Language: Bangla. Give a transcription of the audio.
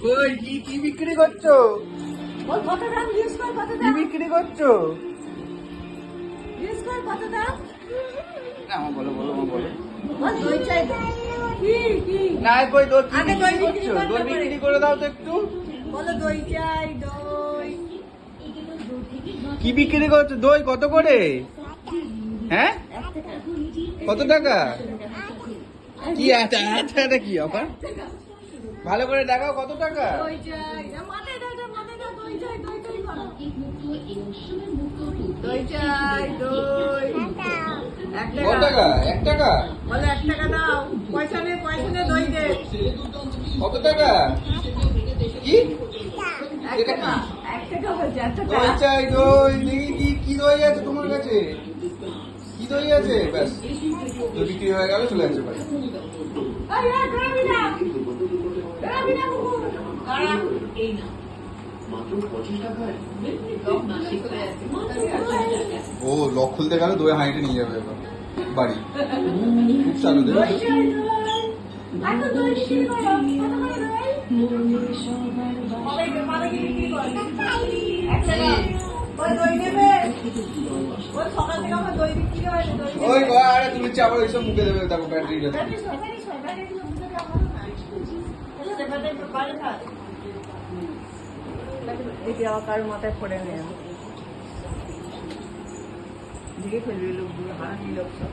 ওই কি বিক্রি করছো? বল কত দাম? জিজ্ঞেস কর কত কি দাম? বিক্রি করছো? জিজ্ঞেস কর কত দাম? না আমার বলো বলো আমার বলো। বল দই চাই। কি কি? না কই দই কি আগে দই বিক্রি বিক্রি করছো? কর, দই তারপরে। বিক্রি করে দাও তো একটু। বলো দই চাই দই। কি বিক্রি করছো? দই কত করে? হ্যাঁ কত টাকা? কি আছে এটা কি অফার? ভালো করে দেখাও কত টাকা? দই চাই। মাথায় দাও দই চাই দই চাই করো। দই চাই দই। এক কত টাকা? 1 টাকা? বলে 1 টাকা দাও। পয়সা নে দই দে। কত টাকা? কি 1 টাকা। 1 টাকা বলছে 1 টাকা। দই চাই দই দেখি কি দই আছে তোমার কাছে? কি দই আছে? ব্যাস দই বিক্রি হয়ে গেল, চলে যাচ্ছে ভাই। এই দাঁড়াবি না। দাঁড়াবি না কুকুর। দাঁড়া। এই না। ও লক খুলতে গেল, দই হাঁড়িটা নিয়ে যাবে এবার বাড়ি। খুব চালু দেবে। দই চাই দই। এত দই বিক্রি করো। কত করে দই? কবে কি বিক্রি করো? 1 টাকা। ওই দই নেবে। ওই সকাল থেকে আমার দই বিক্রি হয় না, দই ওই নেবে। আরে তুমি চাপা ওইসব মুখে দেবে, দেখো ব্যাটারি আছে। এটি আবার কারোর মাথায় পড়ে নেই, দিকে ফেলবি লোকগুলো হারানি লোক সব।